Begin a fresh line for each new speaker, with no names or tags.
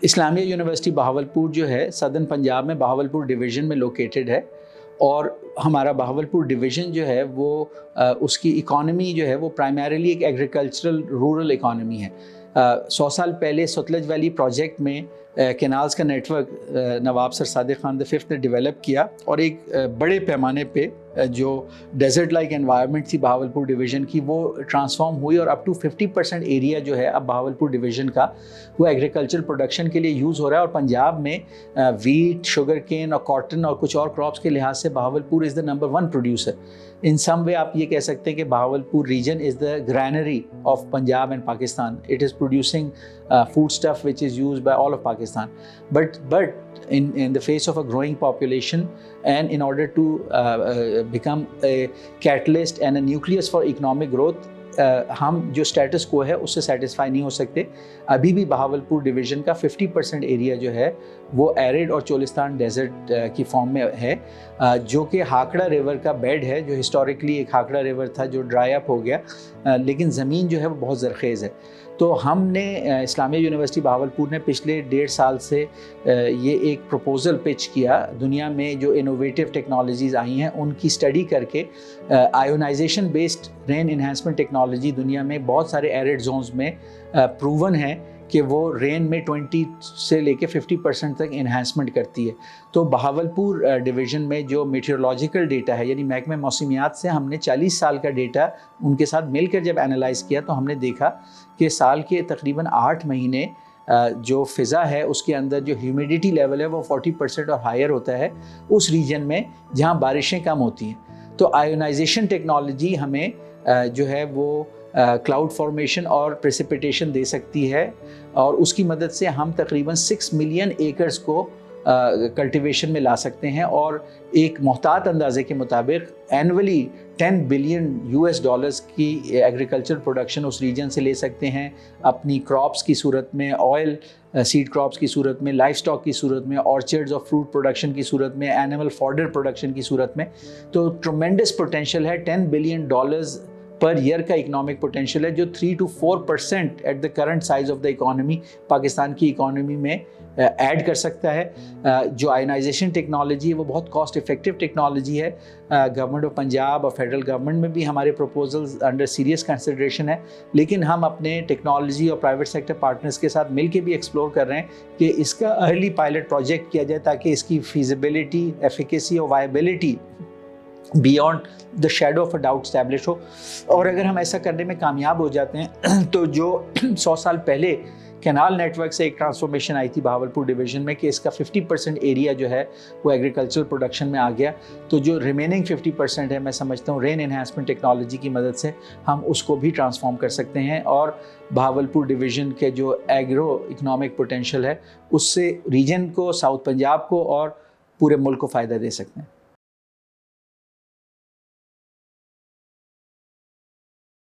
اسلامیہ university Bahawalpur جو ہے southern Punjab میں بہاولپور ڈویژن میں لوکیٹڈ ہے، اور ہمارا بہاولپور ڈویژن جو ہے وہ اس کی اکانومی جو ہے وہ پرائمریلی ایک ایگریکلچرل رورل اکانومی ہے۔ 100 سال پہلے ستلج ویلی پروجیکٹ میں کینالز کا نیٹ ورک نواب سر صادق خان ففتھ نے ڈیولپ کیا، اور ایک بڑے پیمانے پہ جو ڈیزرٹ لائک انوائرمنٹ تھی بہاولپور ڈویژن کی وہ ٹرانسفارم ہوئی، اور اپ ٹو 50% ایریا جو ہے اب بہاولپور ڈویژن کا وہ ایگریکلچر پروڈکشن کے لیے یوز ہو رہا ہے۔ اور پنجاب میں ویٹ، شوگر کین اور کاٹن اور کچھ اور کراپس کے لحاظ سے بہاولپور از دا نمبر 1 پروڈیوسر۔ ان سم وے آپ یہ کہہ سکتے ہیں کہ Bahawalpur region is the greenery of Punjab and Pakistan. It is producing food stuff which is used by all of Pakistan, but in the face of a growing population and in order to become a catalyst and a nucleus for economic growth, ہم جو status کو ہے اس سے satisfy نہیں ہو سکتے۔ ابھی بھی Bahawalpur division کا 50% ایریا جو ہے وہ ایرڈ اور چولستان ڈیزرٹ کی فارم میں ہے، جو کہ ہاکڑا ریور کا بیڈ ہے، جو ہسٹوریکلی ایک ہاکڑا ریور تھا جو ڈرائی اپ ہو گیا، لیکن زمین جو ہے وہ بہت زرخیز ہے۔ تو ہم نے اسلامیہ یونیورسٹی بہاولپور نے پچھلے 1.5 سال سے یہ ایک پروپوزل پچ کیا، دنیا میں جو انوویٹیو ٹیکنالوجیز آئی ہیں ان کی اسٹڈی کر کے آئونائزیشن بیسڈ رین انہینسمنٹ ٹیکنالوجی دنیا میں بہت سارے ایرڈ زونز میں پروون ہے کہ وہ رین میں 20 سے لے کے 50% تک انہینسمنٹ کرتی ہے۔ تو بہاولپور ڈویژن میں جو میٹیورولوجیکل ڈیٹا ہے، یعنی محکمہ موسمیات سے ہم نے 40 سال کا ڈیٹا ان کے ساتھ مل کر جب انالائز کیا تو ہم نے دیکھا کہ سال کے تقریباً 8 مہینے جو فضا ہے اس کے اندر جو ہیومیڈیٹی لیول ہے وہ 40% اور ہائر ہوتا ہے اس ریجن میں جہاں بارشیں کم ہوتی ہیں۔ تو آئونائزیشن ٹیکنالوجی ہمیں جو ہے وہ کلاؤڈ فارمیشن اور پریسیپیٹیشن دے سکتی ہے، اور اس کی مدد سے ہم تقریباً 6 ملین ایکرز کو کلٹیویشن میں لا سکتے ہیں، اور ایک محتاط اندازے کے مطابق اینولی $10 بلین کی ایگریکلچر پروڈکشن اس ریجن سے لے سکتے ہیں، اپنی کراپس کی صورت میں، آئل سیڈ کراپس کی صورت میں، لائف سٹاک کی صورت میں، آرچرڈز اور فروٹ پروڈکشن کی صورت میں، اینیمل فوڈر پروڈکشن کی صورت میں۔ تو ٹرومینڈس پوٹینشیل ہے، $10 بلین پر ایئر کا اکنامک پوٹینشیل ہے، جو 3 to 4% at the current size of the economy Pakistan کی اکانومی میں ایڈ کر سکتا ہے۔ جو آئونائزیشن ٹیکنالوجی ہے وہ بہت کاسٹ افیکٹو ٹیکنالوجی ہے۔ گورنمنٹ آف پنجاب اور فیڈرل گورنمنٹ میں بھی ہمارے پروپوزلز انڈر سیریس کنسیڈریشن ہے، لیکن ہم اپنے ٹیکنالوجی اور پرائیویٹ سیکٹر پارٹنرز کے ساتھ مل کے بھی ایکسپلور کر رہے ہیں کہ اس کا ارلی پائلٹ پروجیکٹ کیا جائے تاکہ اس کی فیزیبلٹی، ایفیکیسی اور viability beyond the shadow of a doubt establish ہو۔ اور اگر ہم ایسا کرنے میں کامیاب ہو جاتے ہیں تو جو 100 سال پہلے کینال نیٹ ورک سے ایک ٹرانسفارمیشن آئی تھی بہاولپور ڈویژن میں کہ اس کا 50% ایریا جو ہے وہ ایگریکلچر پروڈکشن میں آ گیا، تو جو ریمیننگ 50% ہے میں سمجھتا ہوں رین انہینسمنٹ ٹیکنالوجی کی مدد سے ہم اس کو بھی ٹرانسفارم کر سکتے ہیں، اور بہاولپور ڈویژن کے جو ایگرو اکنامک پوٹینشیل ہے اس سے ریجن کو، ساؤتھ پنجاب کو اور پورے ملک کو فائدہ دے سکتے ہیں۔